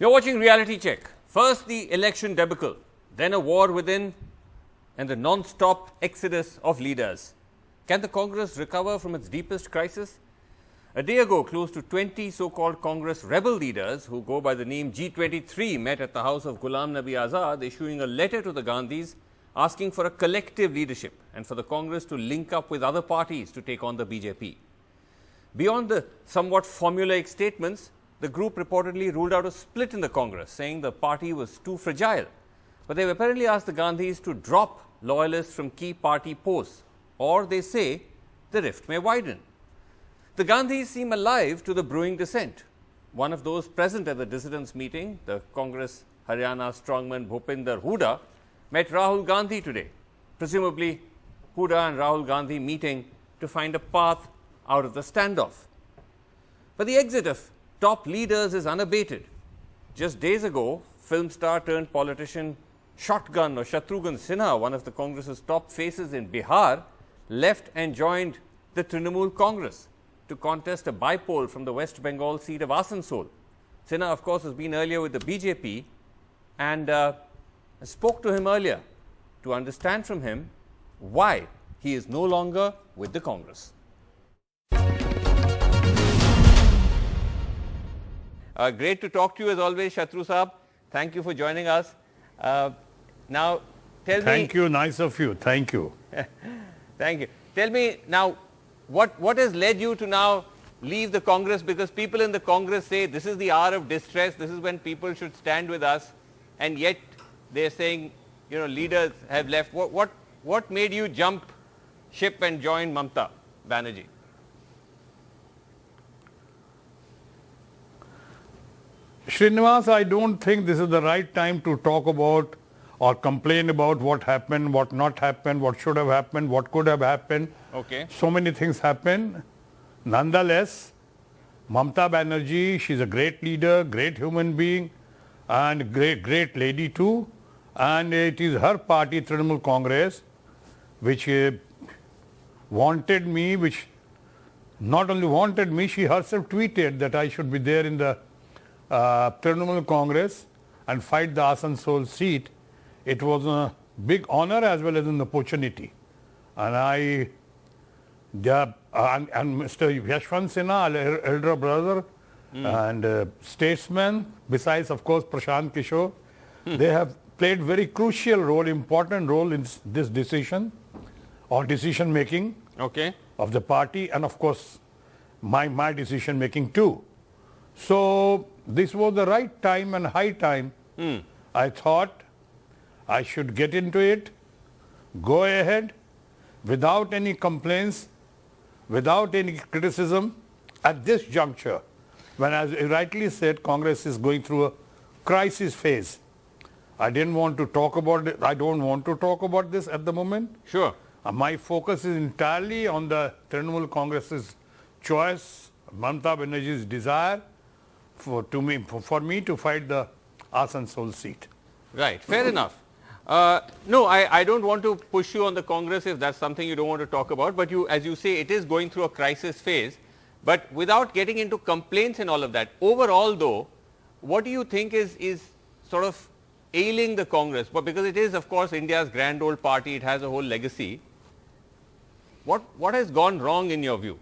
You're watching Reality Check. First the election debacle, then a war within and the non-stop exodus of leaders. Can the Congress recover from its deepest crisis? A day ago, close to 20 so-called Congress rebel leaders who go by the name G23 met at the house of Ghulam Nabi Azad, issuing a letter to the Gandhis asking for a collective leadership and for the Congress to link up with other parties to take on the BJP. Beyond the somewhat formulaic statements, the group reportedly ruled out a split in the Congress, saying the party was too fragile. But they've apparently asked the Gandhis to drop loyalists from key party posts, or they say the rift may widen. The Gandhis seem alive to the brewing dissent. One of those present at the dissidents' meeting, the Congress Haryana strongman Bhupinder Hooda, met Rahul Gandhi today. Presumably, Hooda and Rahul Gandhi meeting to find a path out of the standoff. But the exit of top leaders is unabated. Just days ago, film star turned politician Shatrughan or Shatrughan Sinha, one of the Congress's top faces in Bihar, left and joined the Trinamool Congress to contest a bypoll from the West Bengal seat of Asansol. Sinha, of course, has been earlier with the BJP, and I spoke to him earlier to understand from him why he is no longer with the Congress. Great to talk to you as always, Shatru Saab. Thank you for joining us. Now, tell me... Thank you. Nice of you. Thank you. Thank you. Tell me now, what has led you to now leave the Congress? Because people in the Congress say this is the hour of distress, this is when people should stand with us, and yet they're saying, you know, leaders have left. What made you jump ship and join Mamta Banerjee? Srinivas, I don't think this is the right time to talk about or complain about what happened, what not happened, what should have happened, what could have happened. Okay. So many things happened. Nonetheless, Mamta Banerjee, she's a great leader, great human being, and great lady too. And it is her party, Trinamool Congress, which wanted me, which not only wanted me, she herself tweeted that I should be there in the Trinamool Congress and fight the Asansol seat. It was a big honor as well as an opportunity. And and Mr. Yashwant Sinha, elder brother and statesman, besides of course Prashant Kishore, they have played very crucial role, important role in this decision or decision making of the party, and of course my decision making too. So this was the right time and high time. I thought I should get into it, go ahead without any complaints, without any criticism at this juncture, when, as you rightly said, Congress is going through a crisis phase. I didn't want to talk about it. I don't want to talk about this at the moment. Sure. My focus is entirely on the Trinamool Congress's choice, Mamta Banerjee's desire for me to fight the Asansol seat. Right, fair enough. No, I don't want to push you on the Congress if that's something you don't want to talk about, but you, as you say, it is going through a crisis phase. But without getting into complaints and all of that, overall though, what do you think is sort of ailing the Congress? But because it is, of course, India's grand old party, it has a whole legacy. What has gone wrong in your view?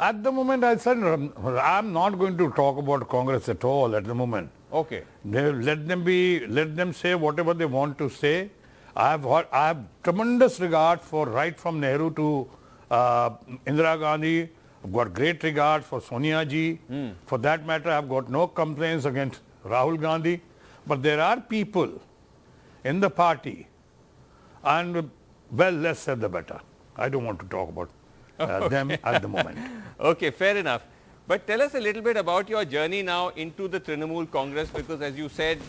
At the moment, I said I'm not going to talk about Congress at all at the moment. Okay. Let them say whatever they want to say. I have tremendous regard for right from Nehru to Indira Gandhi. I've got great regard for Sonia ji. For that matter, I've got no complaints against Rahul Gandhi. But there are people in the party, and well, less said the better. I don't want to talk about them at the moment. Okay, fair enough. But tell us a little bit about your journey now into the Trinamool Congress, because as you said,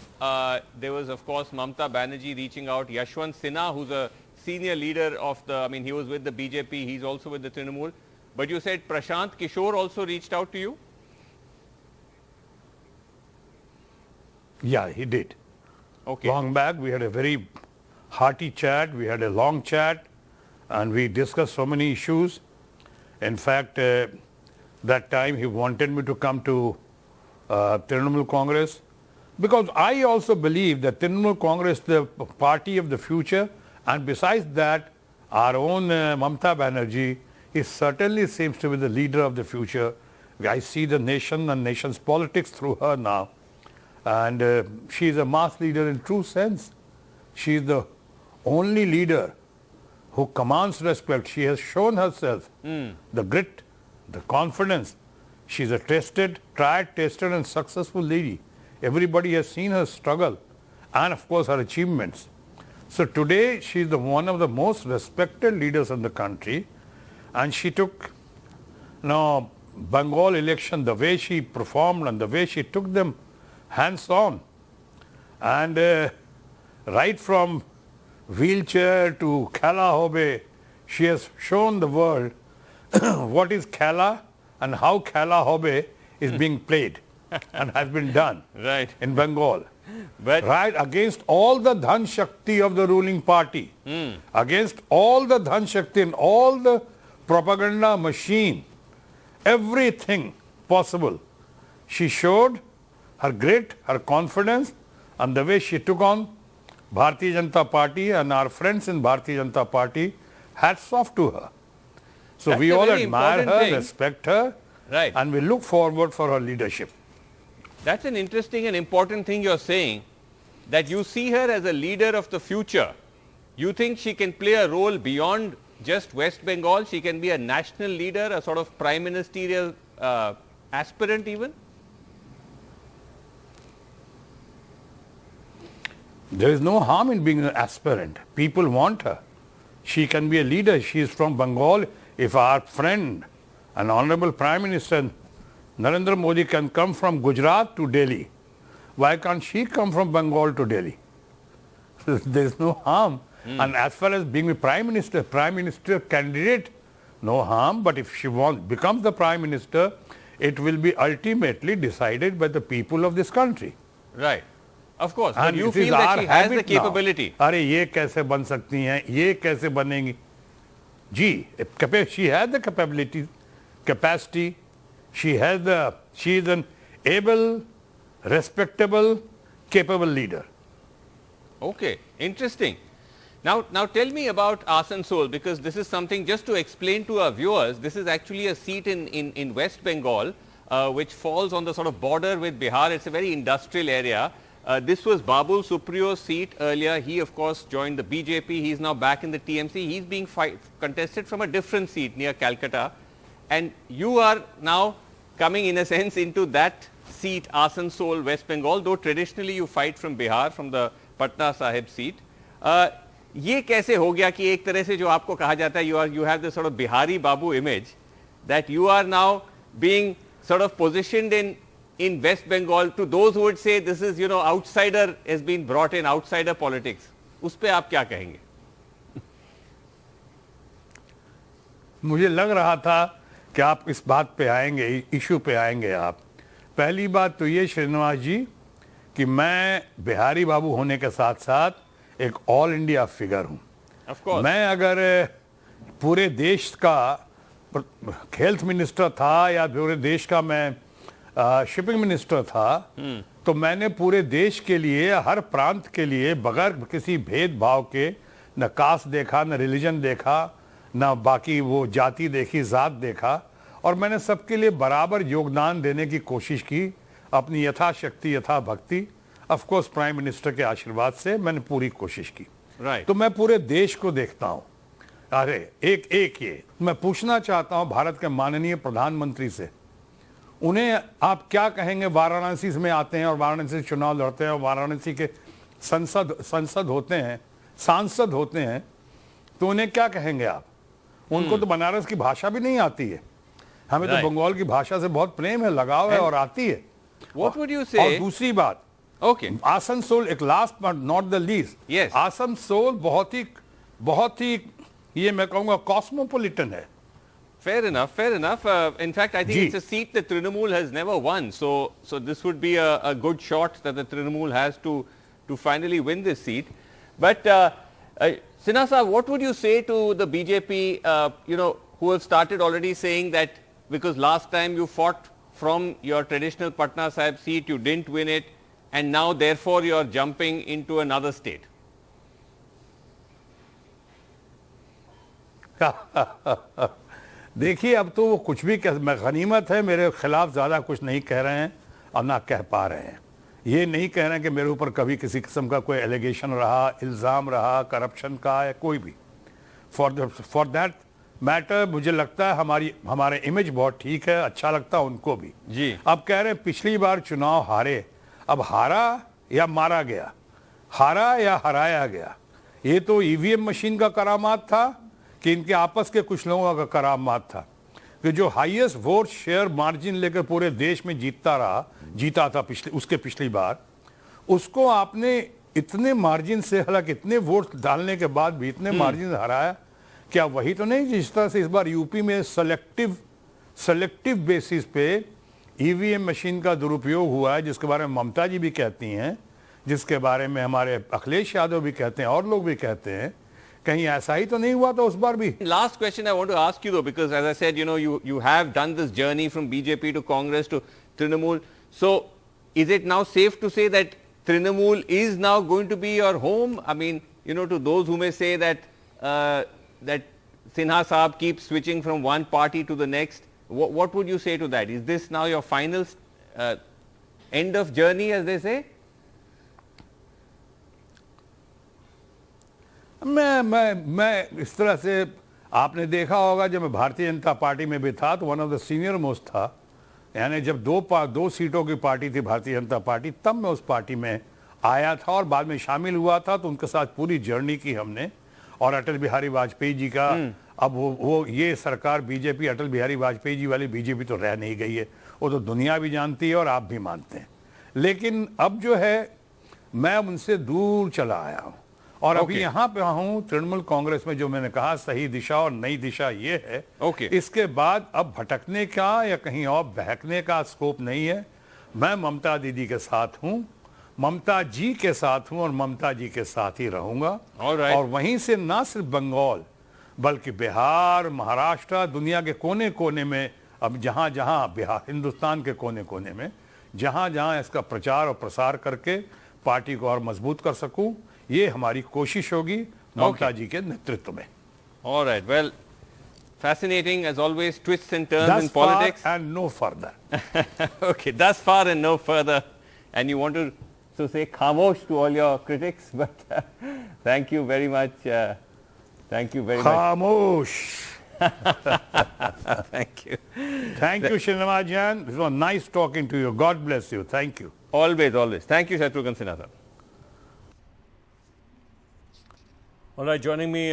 there was of course Mamta Banerjee reaching out, Yashwant Sinha, who's a senior leader of the, he was with the BJP, he's also with the Trinamool. But you said Prashant Kishore also reached out to you? Yeah, he did. Okay. Long back, we had a very hearty chat, we had a long chat, and we discussed so many issues. In fact, that time he wanted me to come to Trinamool Congress, because I also believe that Trinamool Congress is the party of the future, and besides that, our own Mamata Banerjee, he certainly seems to be the leader of the future. I see the nation and nation's politics through her now, and she is a mass leader in true sense. She is the only leader who commands respect. She has shown herself the grit, the confidence. She's a tested, tried, tested and successful lady. Everybody has seen her struggle and of course her achievements. So today she is one of the most respected leaders in the country, and she took Bengal election, the way she performed and the way she took them hands on, and right from wheelchair to Kala Hobe, she has shown the world what is Kala and how Kala Hobe is being played and has been done in Bengal. But right against all the Dhan Shakti of the ruling party, against all the Dhan Shakti and all the propaganda machine, everything possible. She showed her grit, her confidence, and the way she took on Bharatiya Janata Party and our friends in Bharatiya Janata Party. Hats off to her. So that's we a all very admire important her, thing. respect her, and we look forward for her leadership. That's an interesting and important thing you're saying, that you see her as a leader of the future. You think she can play a role beyond just West Bengal? She can be a national leader, a sort of prime ministerial aspirant even? There is no harm in being an aspirant. People want her. She can be a leader. She is from Bengal. If our friend and Honorable Prime Minister Narendra Modi can come from Gujarat to Delhi, why can't she come from Bengal to Delhi? There is no harm. And as far as being a Prime Minister candidate, no harm. But if she becomes the Prime Minister, it will be ultimately decided by the people of this country. Right. Of course. But And you it is feel that our she has the habit now. capability. अरे ये कैसे बन सकती हैं, ये कैसे बनेंगी? जी, she has the capacity. She is an able, respectable, capable leader. Okay, interesting. Now tell me about Asansol, because this is something, just to explain to our viewers, this is actually a seat in West Bengal, which falls on the sort of border with Bihar. It's a very industrial area. This was Babul Supriyo's seat earlier. He of course joined the BJP. He is now back in the TMC. He is being contested from a different seat near Calcutta. And you are now coming in a sense into that seat, Asansol, West Bengal, though traditionally you fight from Bihar, from the Patna Sahib seat. ये कैसे हो गया कि एक तरह से जो आपको कहा जाता है, you have this sort of Bihari Babu image, that you are now being sort of positioned in West Bengal. To those who would say this is, outsider has been brought in, outsider politics, उस पे आप क्या कहेंगे? मुझे लग रहा था कि आप इस बात पे आएंगे, इशू पे आएंगे आप. पहली बात तो ये श्रीनिवास जी कि मैं बिहारी बाबू होने के साथ साथ एक ऑल इंडिया फिगर हूं. मैं अगर पूरे देश का हेल्थ मिनिस्टर था या पूरे देश का मैं शिपिंग मिनिस्टर था, तो मैंने पूरे देश के लिए, हर प्रांत के लिए, बगैर किसी भेदभाव के, न कास्ट देखा, न रिलीजन देखा, न बाकी वो जाति देखी, जात देखा, और मैंने सबके लिए बराबर योगदान देने की कोशिश की, अपनी यथाशक्ति, यथा भक्ति. ऑफ कोर्स प्राइम मिनिस्टर के आशीर्वाद से मैंने पूरी कोशिश की. तो मैं पूरे देश को देखता हूं. अरे एक ये मैं पूछना चाहता हूं भारत के माननीय प्रधानमंत्री से, उन्हें आप क्या कहेंगे? वाराणसी में आते हैं और वाराणसी से चुनाव लड़ते हैं और वाराणसी के सांसद होते हैं, तो उन्हें क्या कहेंगे आप? उनको तो बनारस की भाषा भी नहीं आती है. हमें तो बंगाल की भाषा से बहुत प्रेम है, लगाव है और आती है. What would you say? और दूसरी बात, आसनसोल, एक last but not the least, Asansol बहुत ही ये मैं कहूंगा कॉस्मोपॉलिटन है. Fair enough. In fact, I think it's a seat that Trinamool has never won. So this would be a good shot that the Trinamool has to finally win this seat. But Sinha sir, what would you say to the BJP, who have started already saying that because last time you fought from your traditional Patna Sahib seat, you didn't win it, and now therefore you are jumping into another state? देखिए, अब तो वो कुछ भी गनीमत है, मेरे खिलाफ ज़्यादा कुछ नहीं कह रहे हैं और ना कह पा रहे हैं। ये नहीं कह रहे हैं कि मेरे ऊपर कभी किसी किस्म का कोई एलिगेशन रहा, इल्ज़ाम रहा करप्शन का, या कोई भी। फॉर दैट मैटर मुझे लगता है हमारे इमेज बहुत ठीक है, अच्छा लगता है उनको भी जी। अब कह रहे हैं पिछली बार चुनाव हारे, अब हारा या मारा गया, हारा या हराया गया, ये तो ईवीएम मशीन का करामात था कि इनके आपस के कुछ लोगों का करामात था कि जो हाईएस्ट वोट शेयर मार्जिन लेकर पूरे देश में जीता था पिछली बार, उसको आपने इतने मार्जिन से, हालांकि इतने वोट डालने के बाद भी इतने मार्जिन से हराया। क्या वही तो नहीं जिस तरह से इस बार यूपी में सेलेक्टिव बेसिस पे ईवीएम मशीन का दुरुपयोग हुआ है, जिसके बारे में ममता जी भी कहती हैं, जिसके बारे में हमारे अखिलेश यादव भी कहते हैं और लोग भी कहते हैं, कहीं ऐसा ही तो नहीं हुआ था उस बार भी? Last question I want to ask you though, because as I said, you have done this journey from BJP to Congress to Trinamool. So is it now safe to say that Trinamool is now going to be your home? I mean, to those who may say that that Sinha Saab keeps switching from one party to the next, what would you say to that? Is this now your final end of journey, as they say? मैं इस तरह से, आपने देखा होगा जब मैं Bharatiya Janata party में भी था तो one of the senior most था, यानी जब दो सीटों की पार्टी थी भारतीय जनता पार्टी, तब मैं उस पार्टी में आया था और बाद में शामिल हुआ था, तो उनके साथ पूरी जर्नी की हमने। और अटल बिहारी वाजपेयी जी का अब वो ये सरकार बीजेपी, अटल बिहारी वाजपेयी जी वाली बीजेपी तो रह नहीं गई है, वो तो दुनिया भी जानती है और आप भी मानते हैं। लेकिन अब जो है मैं उनसे दूर चला आया हूँ और अभी यहाँ पे हूँ तृणमूल कांग्रेस में, जो मैंने कहा सही दिशा और नई दिशा ये है। इसके बाद अब भटकने का या कहीं और बहकने का स्कोप नहीं है। मैं ममता दीदी के साथ हूँ, ममता जी के साथ हूँ और ममता जी के साथ ही रहूंगा। और वहीं से ना सिर्फ बंगाल बल्कि बिहार, महाराष्ट्र, दुनिया के कोने कोने में, अब जहाँ जहाँ बिहार, हिंदुस्तान के कोने कोने में जहाँ जहाँ इसका प्रचार और प्रसार करके पार्टी को और मजबूत कर सकूं, ये हमारी कोशिश होगी ममता जी के नेतृत्व में। All right, well, fascinating as always, twists and turns in politics. Thus far and no further. Okay, thus far and no further. And you want to say khamosh to all your critics, but thank you very much. Thank you very much. Khamosh. Thank you. Thank you, Srinivas. It was nice talking to you. God bless you. Thank you. Always, always. Thank you, Shatrughan Sinha. All right, joining me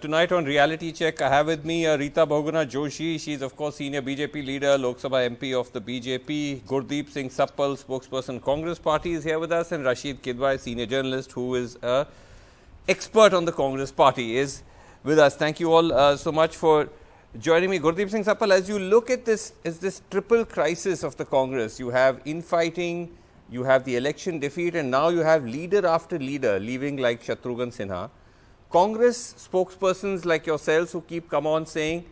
tonight on Reality Check, I have with me Rita Bahuguna Joshi. She is, of course, senior BJP leader, Lok Sabha MP of the BJP. Gurdeep Singh Sappal, spokesperson Congress Party, is here with us, and Rashid Kidwai, senior journalist who is an expert on the Congress Party, is with us. Thank you all so much for joining me. Gurdeep Singh Sappal, as you look at this triple crisis of the Congress, you have infighting, you have the election defeat, and now you have leader after leader leaving, like Shatrughan Sinha. Congress spokespersons like yourselves who keep come on saying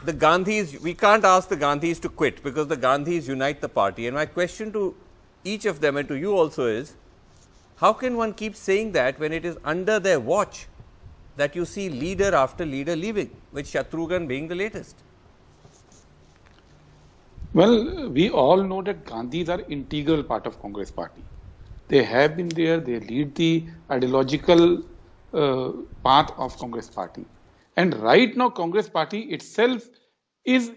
the Gandhis, we can't ask the Gandhis to quit because the Gandhis unite the party. And my question to each of them and to you also is, how can one keep saying that when it is under their watch that you see leader after leader leaving, with Shatrughan being the latest? Well, we all know that Gandhis are integral part of Congress party. They have been there, they lead the ideological path of Congress party. And right now Congress party itself is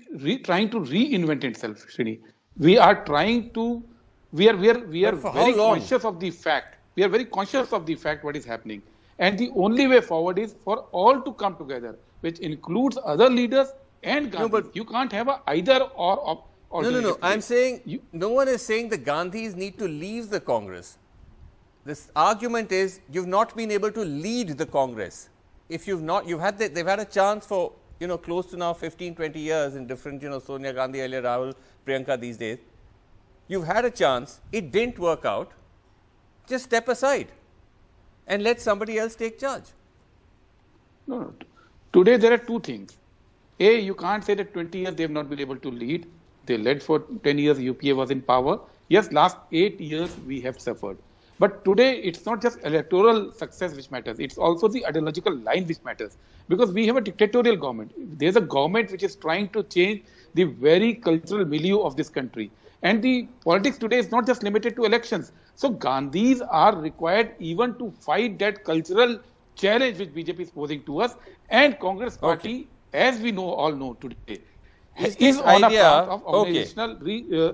trying to reinvent itself, Srini. We are trying to, we are very conscious of the fact. We are very conscious of the fact what is happening. And the only way forward is for all to come together, which includes other leaders and Gandhis. No, but you can't have a either or. No. I'm saying, no one is saying the Gandhis need to leave the Congress. This argument is you've not been able to lead the Congress. If you've not, they've had a chance for, close to now 15, 20 years in different, Sonia Gandhi, earlier Rahul, Priyanka these days. You've had a chance, it didn't work out. Just step aside and let somebody else take charge. No. Today there are two things. You can't say that 20 years they have not been able to lead. They led for 10 years, UPA was in power. Yes, last 8 years we have suffered. But today it's not just electoral success which matters, it's also the ideological line which matters. Because we have a dictatorial government. There's a government which is trying to change the very cultural milieu of this country. And the politics today is not just limited to elections. So Gandhis are required even to fight that cultural challenge which BJP is posing to us. And Congress party, as we all know today, is on a path of organizational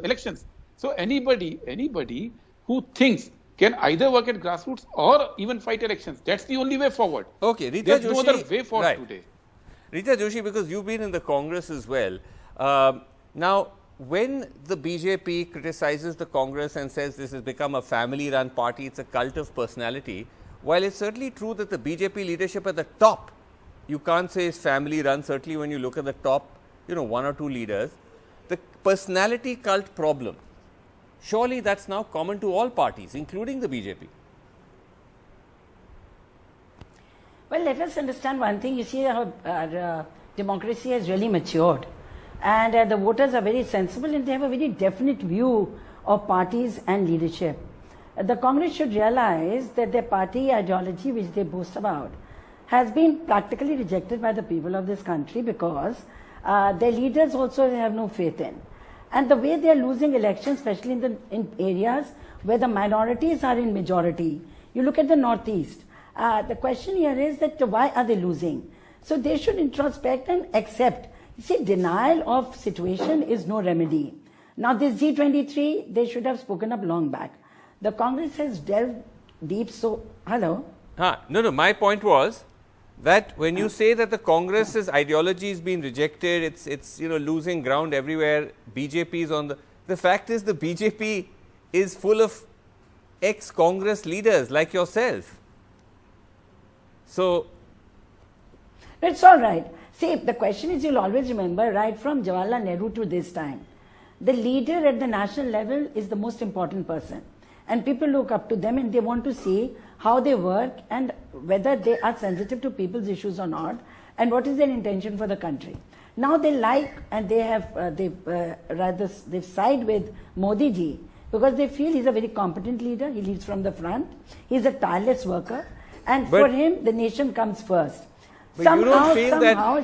elections. So anybody who thinks can either work at grassroots or even fight elections. That's the only way forward. Okay, Rita There's Joshi, no other way forward today. Rita Joshi, because you've been in the Congress as well. Now, when the BJP criticizes the Congress and says this has become a family-run party, it's a cult of personality, while it's certainly true that the BJP leadership at the top, you can't say is family-run, certainly when you look at the top, one or two leaders, the personality cult problem, surely that's now common to all parties, including the BJP. Well, let us understand one thing. You see, our democracy has really matured. And the voters are very sensible and they have a very definite view of parties and leadership. The Congress should realize that their party ideology, which they boast about, has been practically rejected by the people of this country because their leaders also have no faith in. And the way they are losing elections, especially in areas where the minorities are in majority. You look at the Northeast. The question here is that why are they losing? So they should introspect and accept. You see, denial of situation is no remedy. Now this G23, they should have spoken up long back. The Congress has delved deep, so, hello? No, my point was that when you say that the Congress's ideology is being rejected, it's losing ground everywhere, BJP is on the fact is the BJP is full of ex-Congress leaders like yourself. So, it's all right. See, the question is, you'll always remember, right from Jawaharlal Nehru to this time, the leader at the national level is the most important person. And people look up to them and they want to see how they work and whether they are sensitive to people's issues or not, and what is their intention for the country. Now they like and they have, they've side with Modi ji because they feel he's a very competent leader, he leads from the front, he's a tireless worker, and for him the nation comes first. Somehow,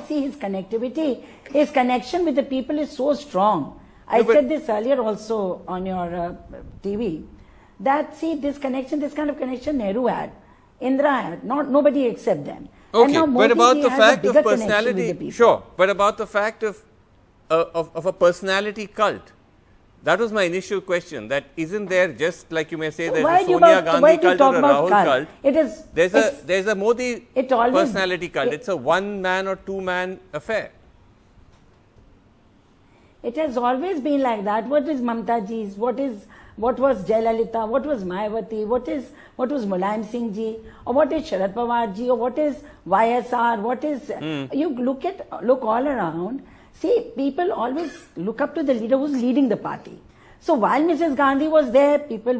see his connectivity, his connection with the people is so strong. I said this earlier also on your TV, that see this connection, this kind of connection Nehru had, Indira had, nobody except them. Okay, but about the fact of personality, sure, but about the fact of a personality cult, that was my initial question, that isn't there, just like you may say, there's a Sonia Gandhi cult or a Rahul cult, there's a Modi personality cult, it's a one-man or two-man affair. It has always been like that. What is Mamta ji's, what was Jayalalitha, what was Mayawati, what was Mulayam Singh ji, or what is Sharad Pawar ji, or what is YSR, what is, you look all around. See, people always look up to the leader who's leading the party. So while Mrs. Gandhi was there, people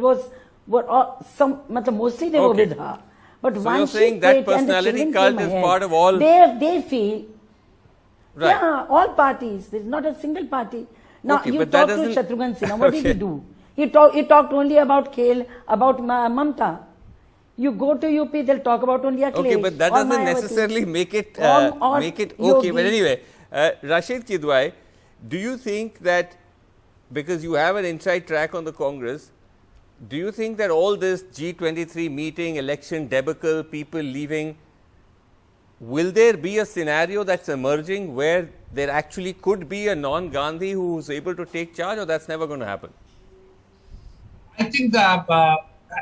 mostly they were with her. But so once you're saying that personality cult is part of all. They feel, right. Yeah, all parties. There's not a single party. Now you talk to Shatrughan Sinha. What did he do? He talked only about Khel, about Mamta. You go to UP, they'll talk about only Akhilesh. Okay, but that doesn't necessarily make it okay. But anyway. Rashid Kidwai, do you think that, because you have an inside track on the Congress, do you think that all this G23 meeting, election debacle, people leaving, will there be a scenario that's emerging where there actually could be a non-Gandhi who's able to take charge, or that's never going to happen? I think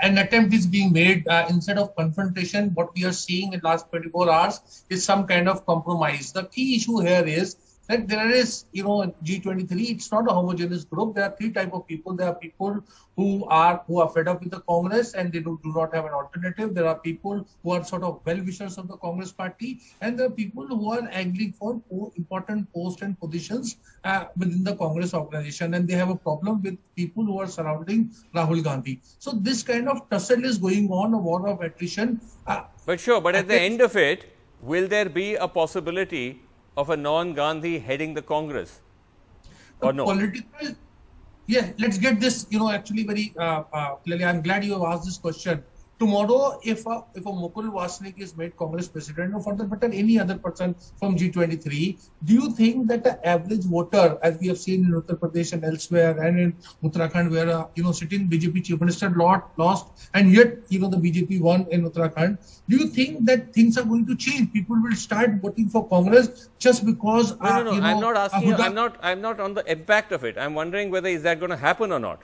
an attempt is being made. Instead of confrontation, what we are seeing in the last 24 hours is some kind of compromise. The key issue here is that there is, G23, it's not a homogeneous group. There are three types of people. There are people who are fed up with the Congress and they do not have an alternative. There are people who are sort of well-wishers of the Congress party, and there are people who are angling for important posts and positions within the Congress organization, and they have a problem with people who are surrounding Rahul Gandhi. So this kind of tussle is going on, a war of attrition. But at the end of it, will there be a possibility of a non-Gandhi heading the Congress? Or no? Political, yeah, let's get this, actually very clearly. I'm glad you have asked this question. Tomorrow, if a Mukul Wasnik is made Congress president, or for that matter, any other person from G23, do you think that the average voter, as we have seen in Uttar Pradesh and elsewhere, and in Uttarakhand, where sitting BJP chief minister lost, and yet the BJP won in Uttarakhand, do you think that things are going to change? People will start voting for Congress just because? No. I'm not asking you. I'm not on the impact of it. I'm wondering whether is that going to happen or not.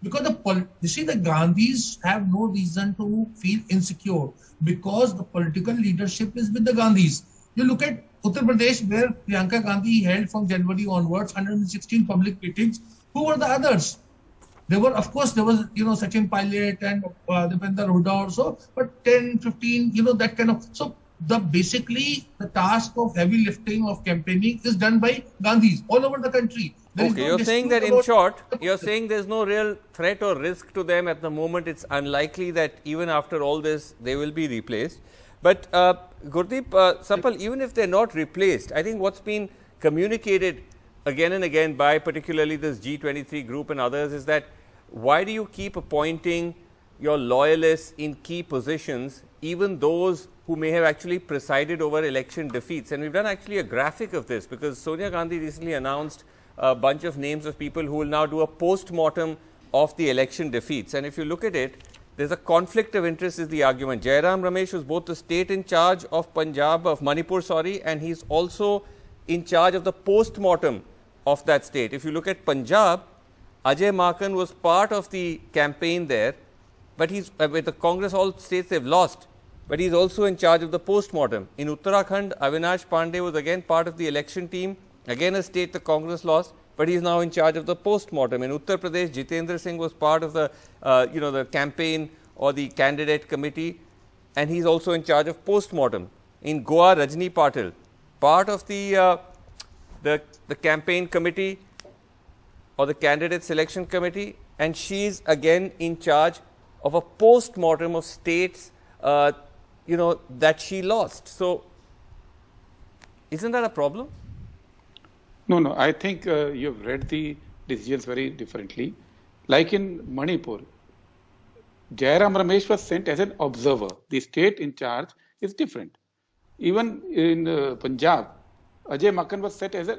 Because the Gandhis have no reason to feel insecure because the political leadership is with the Gandhis. You look at Uttar Pradesh, where Priyanka Gandhi held from January onwards 116 public meetings. Who were the others? There was Sachin Pilot and Dipender Hooda also, but 10, 15, that kind of. So basically the task of heavy lifting of campaigning is done by Gandhis all over the country. Okay, you're saying that in short, you're saying there's no real threat or risk to them at the moment. It's unlikely that even after all this, they will be replaced. But Gurdeep, Sapal, even if they're not replaced, I think what's been communicated again and again by particularly this G23 group and others is that why do you keep appointing your loyalists in key positions, even those who may have actually presided over election defeats? And we've done actually a graphic of this because Sonia Gandhi recently announced a bunch of names of people who will now do a post-mortem of the election defeats. And if you look at it, there's a conflict of interest is the argument. Jairam Ramesh was both the state in charge of Manipur, and he's also in charge of the post-mortem of that state. If you look at Punjab, Ajay Makan was part of the campaign there, but he's with the Congress, all states they've lost, but he's also in charge of the post-mortem. In Uttarakhand, Avinash Pandey was again part of the election team, again a state the Congress lost, but he is now in charge of the post-mortem. In Uttar Pradesh, Jitendra Singh was part of the, the campaign or the candidate committee, and he's also in charge of post-mortem. In Goa, Rajni Patil, part of the campaign committee or the candidate selection committee, and she's again in charge of a post-mortem of states, that she lost. So, isn't that a problem? No. I think you've read the decisions very differently. Like in Manipur, Jairam Ramesh was sent as an observer. The state in charge is different. Even in Punjab, Ajay Makan was sent as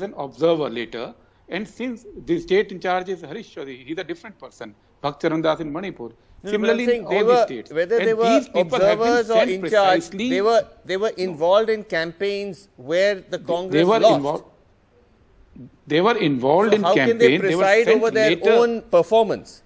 an observer later. And since the state in charge is Harish Chaudhary, he's a different person. Bhakt Charan Das in Manipur. Similarly, in all the states. Whether they were observers or in charge, they were involved in campaigns where the Congress lost. They were involved in campaign. How can they preside over their own performance?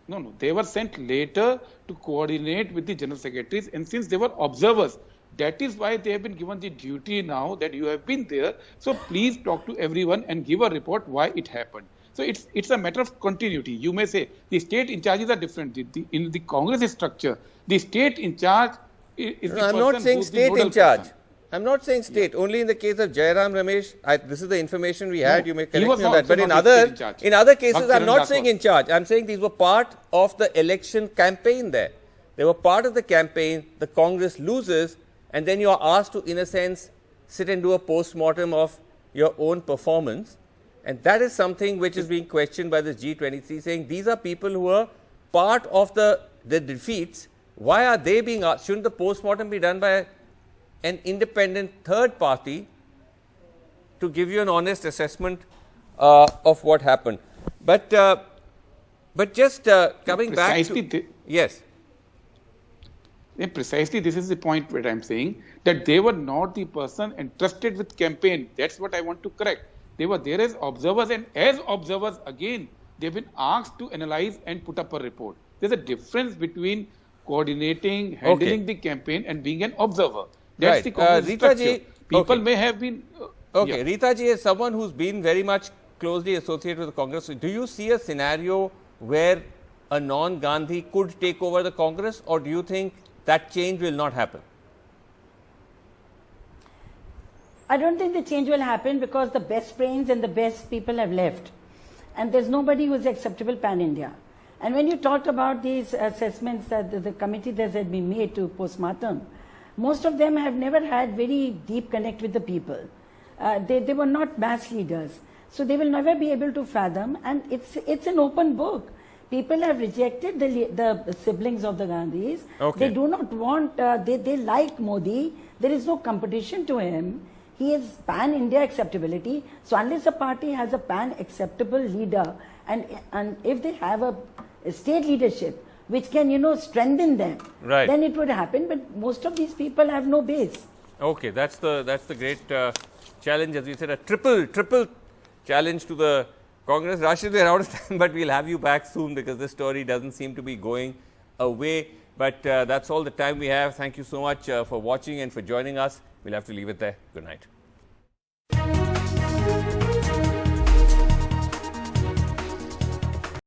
No. They were sent later to coordinate with the general secretaries, and since they were observers, that is why they have been given the duty now that you have been there. So please talk to everyone and give a report why it happened. So it's a matter of continuity. You may say the state in charges are different. In the Congress structure, the state in charge is the person. I'm not saying state in charge. Person. I'm not saying state. Yeah. Only in the case of Jairam Ramesh, this is the information we had. You may correct me on that. But in other cases, I'm not saying in charge. I'm saying these were part of the election campaign there. They were part of the campaign. The Congress loses, and then you are asked to, in a sense, sit and do a post-mortem of your own performance. And that is something which is being questioned by this G23, saying these are people who are part of the defeats. Why are they being asked? Shouldn't the post-mortem be done by an independent third party to give you an honest assessment of what happened? But just coming back to... Yes. Yeah, precisely, this is the point that I'm saying, that they were not the person entrusted with campaign. That's what I want to correct. They were there as observers, and as observers, again, they've been asked to analyze and put up a report. There's a difference between coordinating, handling the campaign, and being an observer. That's the Congress structure. People may have been... Rita ji, as someone who's been very much closely associated with the Congress, do you see a scenario where a non-Gandhi could take over the Congress, or do you think that change will not happen? I don't think the change will happen because the best brains and the best people have left. And there's nobody who's acceptable pan-India. And when you talked about these assessments that the committee that had been made to post-mortem, most of them have never had very deep connect with the people. They were not mass leaders. So they will never be able to fathom, and it's an open book. People have rejected the siblings of the Gandhis. Okay. They do not want, they like Modi. There is no competition to him. He is pan-India acceptability. So unless a party has a pan-acceptable leader, and if they have a state leadership which can, strengthen them, right, then it would happen. But most of these people have no base. Okay, that's the great challenge, as we said, a triple challenge to the Congress. Rashid, we are out of time, but we'll have you back soon because this story doesn't seem to be going away. But that's all the time we have. Thank you so much for watching and for joining us. We'll have to leave it there. Good night.